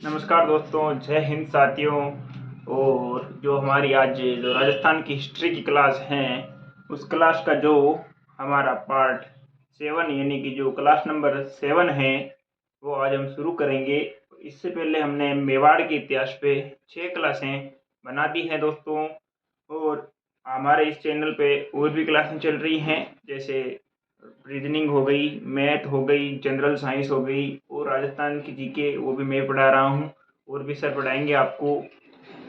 नमस्कार दोस्तों, जय हिंद साथियों। और जो हमारी आज जो राजस्थान की हिस्ट्री की क्लास है, उस क्लास का जो हमारा पार्ट 7 यानी कि जो क्लास नंबर 7 है, वो आज हम शुरू करेंगे। इससे पहले हमने मेवाड़ के इतिहास पे 6 क्लासें बना दी हैं दोस्तों। और हमारे इस चैनल पे और भी क्लासें चल रही हैं, जैसे रीजनिंग हो गई, मैथ हो गई, जनरल साइंस हो गई, और राजस्थान की जीके वो भी मैं पढ़ा रहा हूँ, और भी सर पढ़ाएंगे आपको।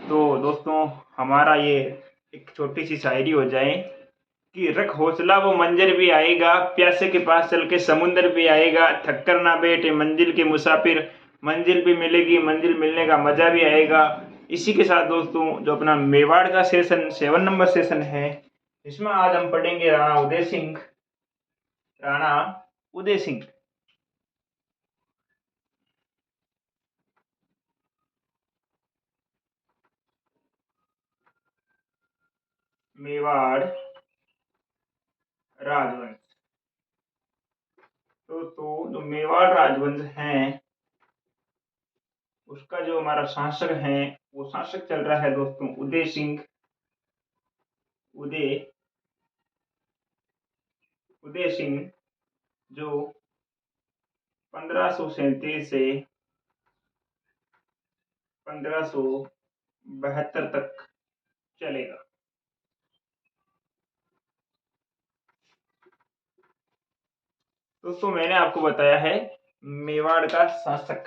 तो दोस्तों, हमारा ये एक छोटी सी शायरी हो जाए कि रख हौसला वो मंजर भी आएगा, प्यासे के पास चल के समुंदर भी आएगा, थक कर ना बैठे मंजिल के मुसाफिर, मंजिल भी मिलेगी, मंजिल मिलने का मजा भी आएगा। इसी के साथ दोस्तों, जो अपना मेवाड़ का सेशन 7 नंबर सेशन है, इसमें आज हम पढ़ेंगे राणा उदय सिंह। मेवाड़ राजवंश। तो जो मेवाड़ राजवंश है, उसका जो हमारा शासक है, वो शासक चल रहा है दोस्तों उदय सिंह। उदय उदय सिंह, जो 1537 से 1572 तक चलेगा। दोस्तों, मैंने आपको बताया है मेवाड़ का शासक।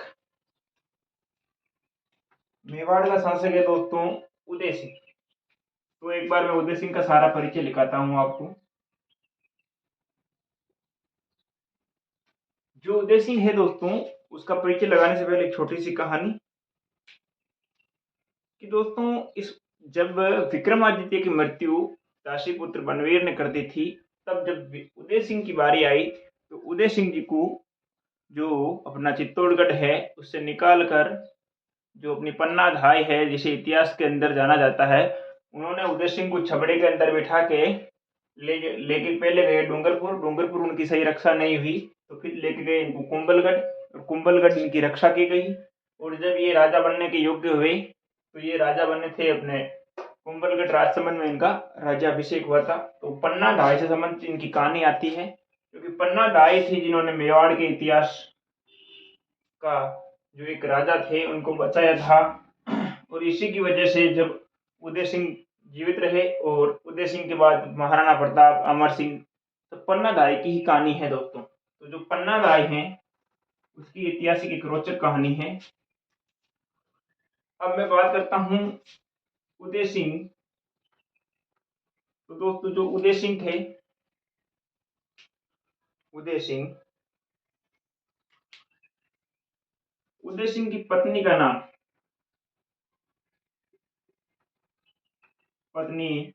मेवाड़ का शासक है दोस्तों उदय सिंह। तो एक बार मैं उदय सिंह का सारा परिचय लिखाता हूँ आपको। जो उदय सिंह है दोस्तों, उसका परिचय लगाने से पहले एक छोटी सी कहानी कि दोस्तों, इस जब विक्रमादित्य की मृत्यु दासीपुत्र बनवीर ने कर दी थी, तब जब उदय सिंह की बारी आई, तो उदय सिंह जी को जो अपना चित्तौड़गढ़ है उससे निकाल कर जो अपनी पन्ना धाय है, जिसे इतिहास के अंदर जाना जाता है, उन्होंने उदय सिंह को छबड़े के अंदर बिठा के लेके पहले गए डूंगरपुर। डूंगरपुर उनकी सही रक्षा नहीं हुई, तो फिर लेके गए इनको कुंभलगढ़, और कुंभलगढ़ इनकी रक्षा की गई। और जब ये राजा बनने के योग्य हुए, तो ये राजा बने थे अपने कुंभलगढ़ राजसमंद में, इनका राज्याभिषेक हुआ था। तो पन्ना धाय से संबंधित इनकी कहानी आती है, क्योंकि पन्ना धाय थी जिन्होंने मेवाड़ के इतिहास का जो एक राजा थे उनको बचाया था। और इसी की वजह से जब उदय सिंह जीवित रहे, और उदय सिंह के बाद महाराणा प्रताप, अमर सिंह, तो पन्ना धाय की ही कहानी है दोस्तों। तो जो पन्ना धाय है, उसकी ऐतिहासिक एक रोचक कहानी है। अब मैं बात करता हूँ उदय सिंह। तो दोस्तों, जो उदय सिंह थे, उदय सिंह उदय सिंह की पत्नी का नाम, पत्नी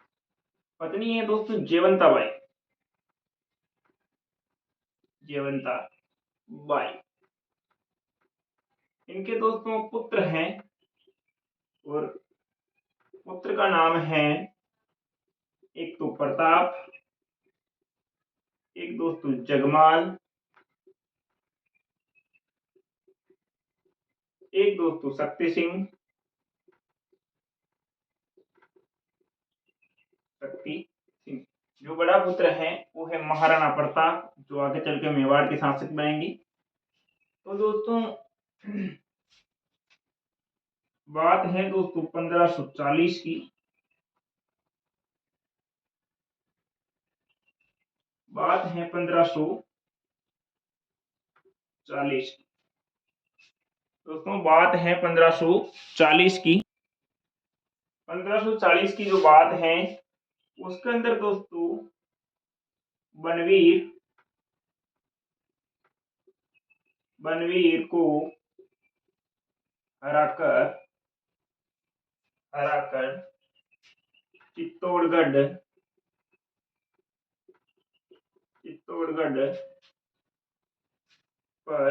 पत्नी है दोस्तों जयवंता बाई। जयवंता बाई। इनके दोस्तों पुत्र हैं, और पुत्र का नाम है, एक तो प्रताप, एक दोस्तों जगमाल, एक दोस्तों शक्ति सिंह। शक्ति सिंह। जो बड़ा पुत्र है वो है महाराणा प्रताप, जो आगे चल के मेवाड़ के शासक बनेंगे। तो दोस्तों, बात है दोस्तों 1540 की। बात है 1540 की। दोस्तों, बात है 1540 की। 1540 की जो बात है, उसके अंदर दोस्तों बनवीर बनवीर को हराकर हराकर चित्तौड़गढ़ चित्तौड़गढ़ पर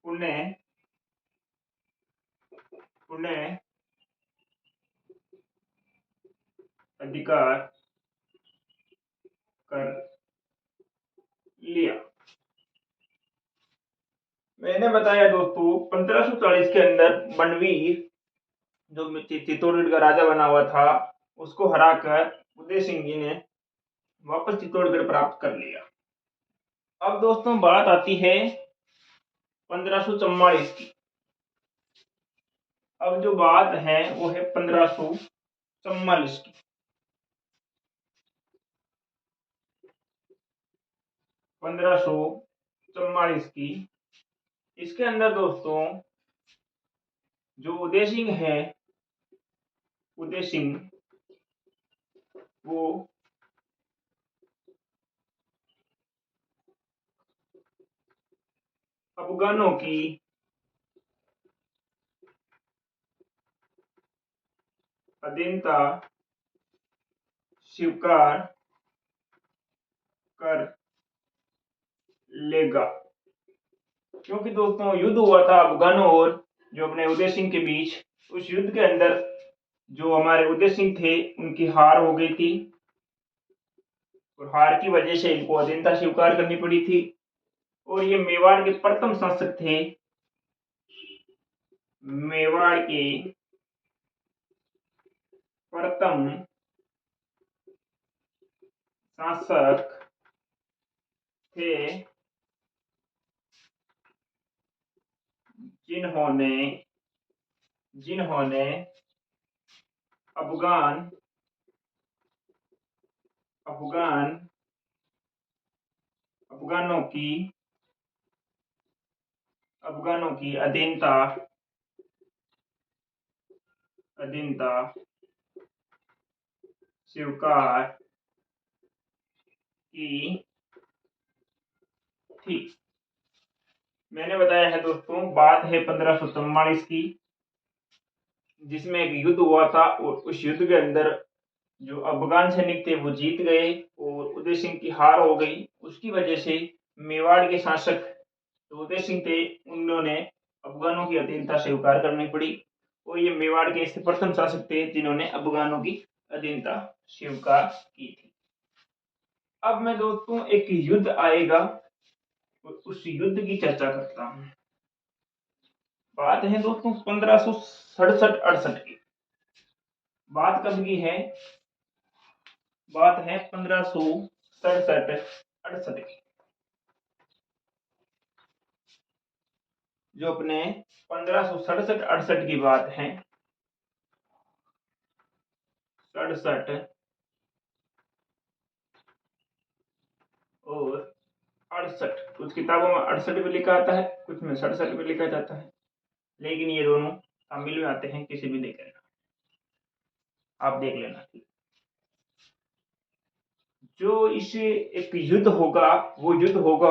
पुनः पुनः अधिकार कर लिया। मैंने बताया दोस्तों 1540 के अंदर बनवीर जो चित्तौड़गढ़ का राजा बना हुआ था उसको हराकर उदय सिंह जी ने वापस चित्तौड़गढ़ प्राप्त कर लिया। अब दोस्तों बात आती है 1544 की। अब जो बात है वो है 1544 की। 1544 की इसके अंदर दोस्तों जो उदय सिंह है, उदय सिंह वो अफगानों की अधीनता स्वीकार कर लेगा, क्योंकि दोस्तों युद्ध हुआ था अफगानों और जो अपने उदय सिंह के बीच। उस युद्ध के अंदर जो हमारे उदय सिंह थे उनकी हार हो गई थी और हार की वजह से इनको अधीनता स्वीकार करनी पड़ी थी। और ये मेवाड़ के प्रथम शासक थे, मेवाड़ के प्रथम शासक थे जिन्होंने जिन्होंने अफगान अफगान अफगानों की अधीनता अधीनता स्वीकार की थी। मैंने बताया है दोस्तों बात है 1544 की, जिसमें एक युद्ध हुआ था और उस युद्ध के अंदर जो अफगान सैनिक थे वो जीत गए और उदय सिंह की हार हो गई। उसकी वजह से मेवाड़ के शासक जो उदय सिंह थे उन्होंने अफगानों की अधीनता स्वीकार करनी पड़ी और ये मेवाड़ के ऐसे प्रथम शासक थे जिन्होंने अफगानों की अधीनता स्वीकार की थी। अब मैं दोस्तों एक युद्ध आएगा और उस युद्ध की चर्चा करता हूँ। बात है दोस्तों 1567-68 की। बात कब की है? बात है 1567-68 की। जो अपने 1567-68 की बात है, 67 और 68, कुछ किताबों में 68 भी लिखा आता है, कुछ में 67 भी लिखा जाता है, लेकिन ये दोनों शामिल में आते हैं, किसी भी देख लेना, आप देख लेना। जो इसे एक युद्ध होगा वो युद्ध होगा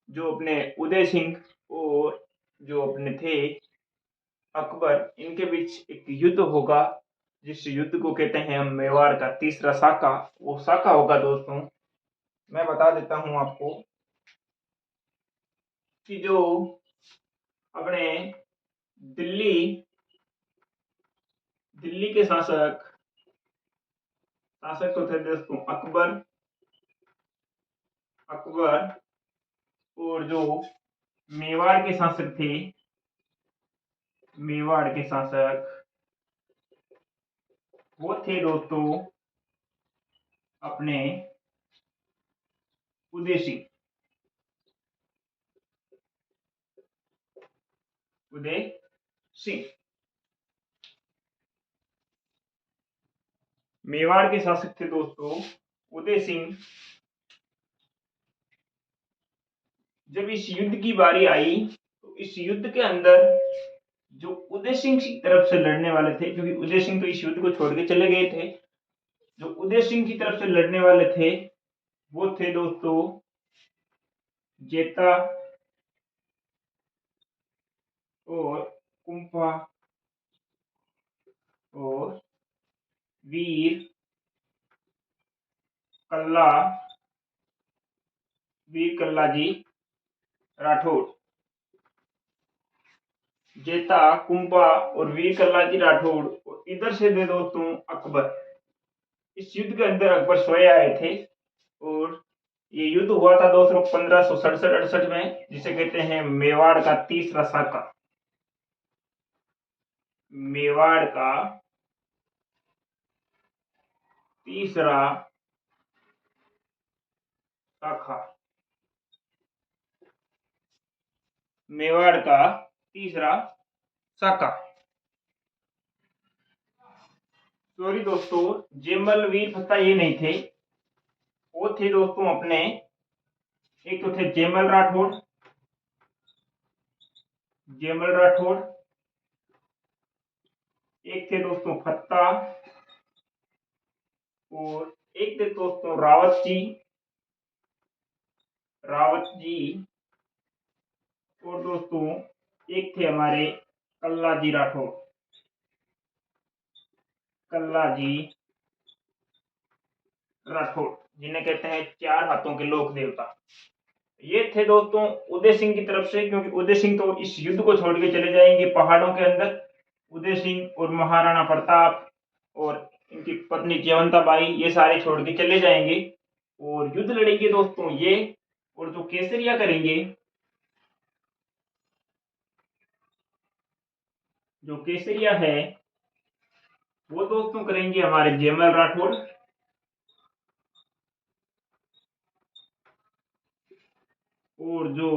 जो अपने उदय सिंह और जो अपने थे अकबर, इनके बीच एक युद्ध होगा, जिस युद्ध को कहते हैं हम मेवाड़ का तीसरा साका। वो साका होगा दोस्तों, मैं बता देता हूं आपको कि जो अपने दिल्ली दिल्ली के शासक शासक तो थे दोस्तों अकबर अकबर और जो मेवाड़ के शासक थे, मेवाड़ के शासक वो थे दोस्तों अपने उदय सिंह, उदय सिंह। मेवाड़ के शासक थे दोस्तों उदय सिंह। जब इस युद्ध की बारी आई तो इस युद्ध के अंदर जो उदय सिंह की तरफ से लड़ने वाले थे, क्योंकि उदय सिंह तो इस युद्ध को छोड़ के चले गए थे, जो उदय सिंह की तरफ से लड़ने वाले थे वो थे दोस्तों जेता और कुंपा और वीर कल्ला वीर कल्ला जी राठौड़। जेता, कुंपा और वीर कल्ला जी राठौड़, और इधर से थे दोस्तों अकबर। इस युद्ध के अंदर अकबर स्वयं आए थे और ये युद्ध हुआ था दोस्तों 1567-68 में, जिसे कहते हैं मेवाड़ का तीसरा साका। मेवाड़ का तीसरा साका। मेवाड़ का तीसरा साका। सॉरी दोस्तों, जेमल वीर फत्ता ये नहीं थे, वो थे दोस्तों अपने, एक तो थे जेमल राठौड़, जेमल राठौड़, एक थे दोस्तों फत्ता, और एक थे दोस्तों रावत जी, रावत जी, और दोस्तों एक थे हमारे कल्ला जी राठौड़, कल्ला जी राठौड़, जिन्हें कहते हैं चार हाथों के लोक देवता। ये थे दोस्तों उदय सिंह की तरफ से, क्योंकि उदय सिंह तो इस युद्ध को छोड़ के चले जाएंगे पहाड़ों के अंदर। उदय सिंह और महाराणा प्रताप और इनकी पत्नी जयवंता बाई ये सारे छोड़ के चले जाएंगे और युद्ध लड़ेंगे दोस्तों ये, और जो केसरिया करेंगे, जो केसरिया है वो दोस्तों करेंगे हमारे जेमल राठौड़, और जो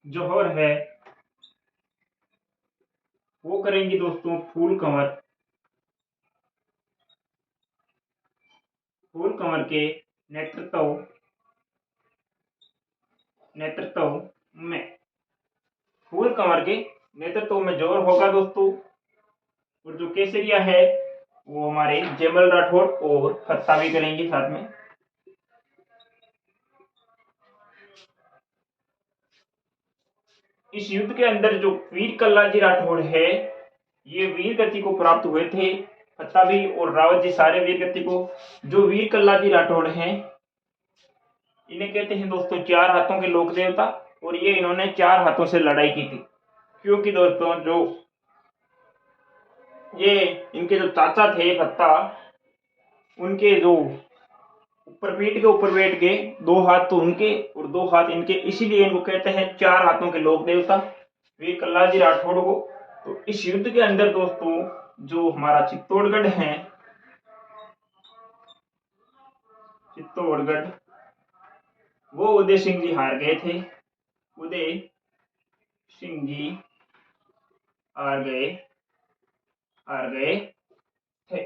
जौहर है वो करेंगे दोस्तों फूल कंवर, फूल कंवर के नेतृत्व नेतृत्व में, फूल कंवर के नेतृत्व में जौहर होगा दोस्तों, और जो केसरिया है वो हमारे जेमल राठौड़ और फत्ता भी करेंगे साथ में। इस युद्ध के अंदर जो वीर कल्लाजी राठौड़ है, ये वीर गति को प्राप्त हुए थे, फत्ता भी और रावत जी सारे वीर गति को। जो वीर कल्लाजी राठौड़ हैं इन्हें कहते हैं दोस्तों चार हाथों के लोक देवता, और ये इन्होंने चार हाथों से लड़ाई की थी, क्योंकि दोस्तों जो ये इनके जो चाचा थे फत्ता, उनके जो ऊपर पीठ के ऊपर बैठ के दो हाथ तो उनके और दो हाथ इनके, इसीलिए इनको कहते हैं चार हाथों के लोक देवता, वीर कल्लाजी राठौड़ को। तो इस युद्ध के अंदर दोस्तों जो हमारा चित्तौड़गढ़ है, चित्तौड़गढ़, वो उदय सिंह जी हार गए थे, उदय सिंह जी हार गए, हार गए थे।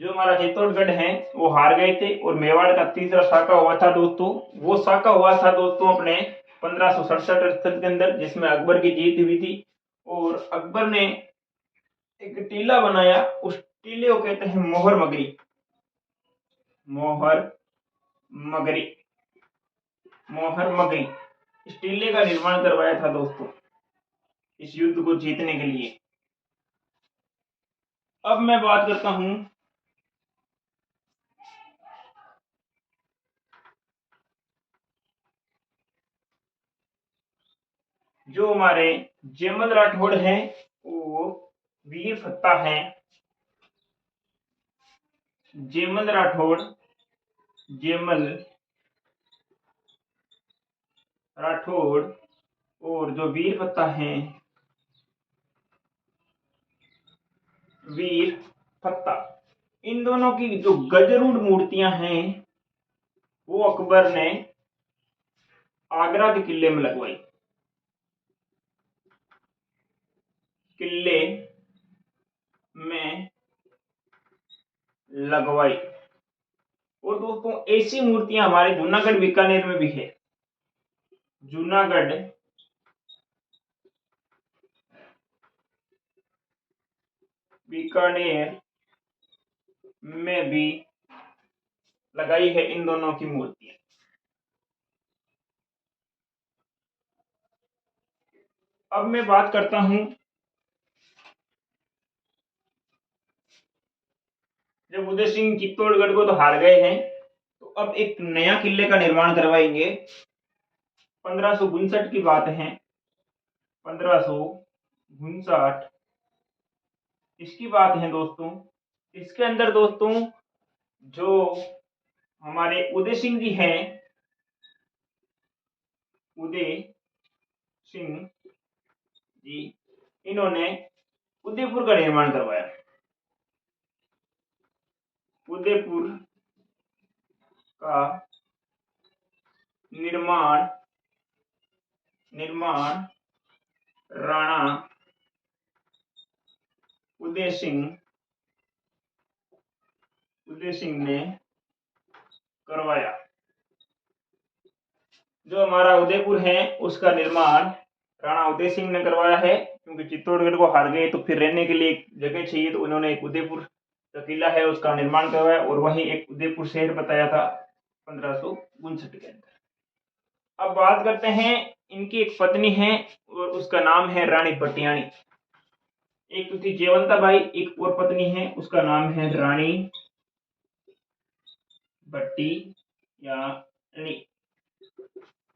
जो हमारा चित्तौड़गढ़ है वो हार गए थे, और मेवाड़ का तीसरा साका हुआ था दोस्तों, वो साका हुआ था दोस्तों अपने 1567 के अंदर, जिसमें अकबर की जीत हुई थी, और अकबर ने एक टीला बनाया, उस टीले को कहते हैं मोहर मगरी, मोहर मगरी, मोहर मगरी। इस टीले का निर्माण करवाया था दोस्तों इस युद्ध को जीतने के लिए। अब मैं बात करता हूं जो हमारे जेमल राठौड़ हैं, वो वीर फत्ता हैं, जेमल राठौड़, जेमल राठौड़, और जो वीर फत्ता हैं, वीर फत्ता, इन दोनों की जो गजरूढ़ मूर्तियां हैं वो अकबर ने आगरा के किले में लगवाई, किले में लगवाई। और दोस्तों ऐसी मूर्तियां हमारे जूनागढ़ बीकानेर में भी है, जूनागढ़ बीकानेर में भी लगाई है इन दोनों की मूर्तियां। अब मैं बात करता हूं, जब उदय सिंह चित्तौड़गढ़ को तो हार गए हैं, तो अब एक नया किले का निर्माण करवाएंगे। 1559 की बात है, 1559 इसकी बात है दोस्तों। इसके अंदर दोस्तों जो हमारे उदय सिंह जी हैं, उदय सिंह जी, इन्होंने उदयपुर का निर्माण करवाया। उदयपुर का निर्माण राणा उदय सिंह ने करवाया। जो हमारा उदयपुर है उसका निर्माण राणा उदय सिंह ने करवाया है, क्योंकि चित्तौड़गढ़ को हार गए तो फिर रहने के लिए एक जगह चाहिए, तो उन्होंने एक उदयपुर का किला है उसका निर्माण करवाया और वहीं एक उदयपुर शहर बताया था 1559 के अंदर। अब बात करते हैं, इनकी एक पत्नी है और उसका नाम है रानी भटियाणी। एक तो थी जयवंता बाई, एक और पत्नी है उसका नाम है रानी भटियाणी।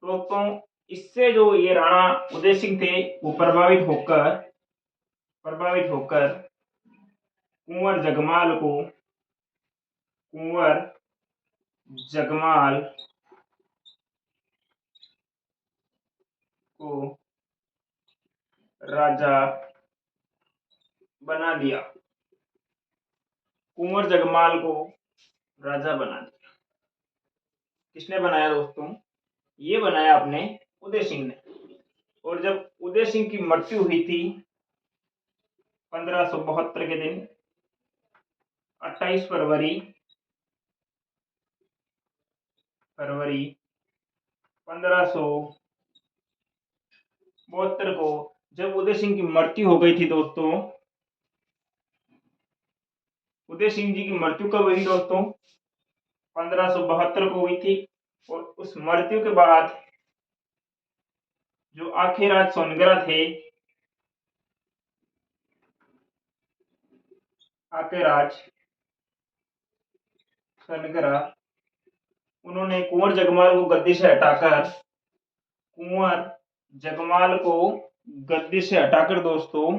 दोस्तों इससे जो ये राणा उदय सिंह थे वो प्रभावित होकर कुंवर जगमाल को राजा बना दिया। कुंवर जगमाल को राजा बना दिया। किसने बनाया दोस्तों? ये बनाया अपने उदय सिंह ने। और जब उदय सिंह की मृत्यु हुई थी 1572 के दिन 28 फरवरी 1572 को जब उदय सिंह की मृत्यु हो गई थी दोस्तों, उदय सिंह जी की मृत्यु कब हुई दोस्तों? 1572 को हुई थी। और उस मृत्यु के बाद जो आखेराज सोनगरा थे, आखेराज सोनगरा, उन्होंने कुंवर जगमाल को गद्दी से हटाकर दोस्तों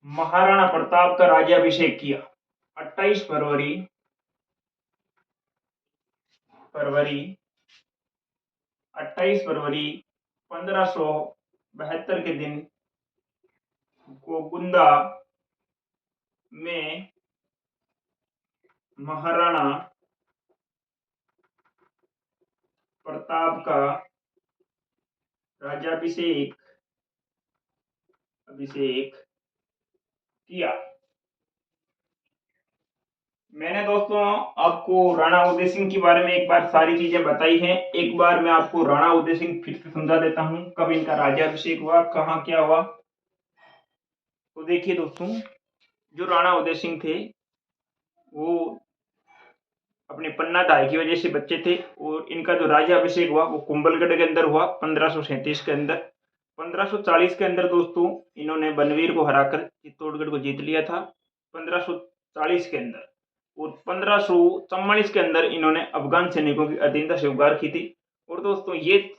महाराणा प्रताप का राज्याभिषेक किया। 28 फरवरी 1572 के दिन गोकुंदा में महाराणा प्रताप का राज्याभिषेक किया। मैंने दोस्तों आपको राणा उदय सिंह के बारे में एक बार सारी चीजें बताई हैं। एक बार मैं आपको राणा उदय सिंह फिर से समझा देता हूं, कब इनका राज्याभिषेक हुआ, कहाँ क्या हुआ। तो देखिए दोस्तों, जो राणा उदय सिंह थे वो अपने पन्ना दाई की वजह से बच्चे थे और इनका जो राज्याभिषेक हुआ वो कुंभलगढ़ के अंदर हुआ 1537 के अंदर। 1540 के अंदर दोस्तों इन्होंने बनवीर को हराकर चित्तौड़गढ़ को जीत लिया था 1540 के अंदर। और 1544 के अंदर इन्होंने अफगान सैनिकों की अधीनता स्वीकार की थी। और दोस्तों ये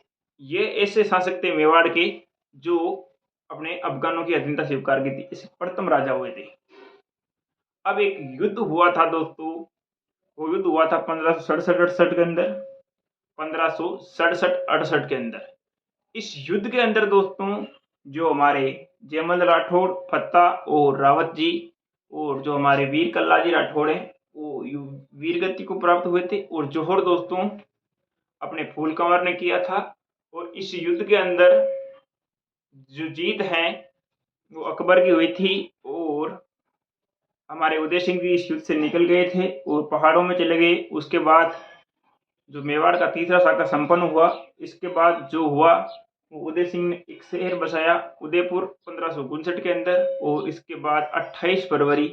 ऐसे शासक थे मेवाड़ के जो अपने अफगानों की अधीनता स्वीकार की थी, इस प्रथम राजा हुए थे। अब एक युद्ध हुआ था दोस्तों, वो युद्ध हुआ था 1567-68 के अंदर, 1567-68 के अंदर। इस युद्ध के अंदर दोस्तों जो हमारे जयमल राठौड़, फत्ता और रावत जी और जो हमारे वीर कल्लाजी राठौड़ हैं वो वीर गति को प्राप्त हुए थे। और जौहर दोस्तों अपने फूल कंवर ने किया था। और इस युद्ध के अंदर जो जीत है वो अकबर की हुई थी और हमारे उदय सिंह जी इस युद्ध से निकल गए थे और पहाड़ों में चले गए। उसके बाद जो मेवाड़ का तीसरा शाखा संपन्न हुआ, इसके बाद जो हुआ वो उदय सिंह ने एक शहर बसाया उदयपुर 1559 के अंदर। और इसके बाद 28 फरवरी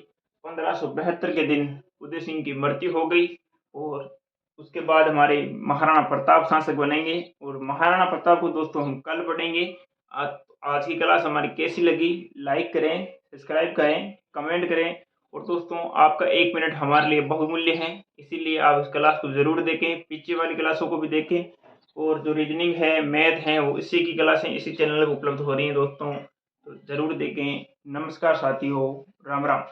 1572 के दिन उदय सिंह की मृत्यु हो गई। और उसके बाद हमारे महाराणा प्रताप शासक बनेंगे। और महाराणा प्रताप को दोस्तों हम कल पढ़ेंगे। आज की क्लास हमारी कैसी लगी, लाइक करें, सब्सक्राइब करें, कमेंट करें। और दोस्तों आपका 1 मिनट हमारे लिए बहुमूल्य है, इसीलिए आप इस क्लास को जरूर देखें, पीछे वाली क्लासों को भी देखें। और जो रीजनिंग है, मैथ है, वो इसी की क्लासें इसी चैनल पर उपलब्ध हो रही हैं दोस्तों, तो जरूर देखें। नमस्कार साथियों, राम राम।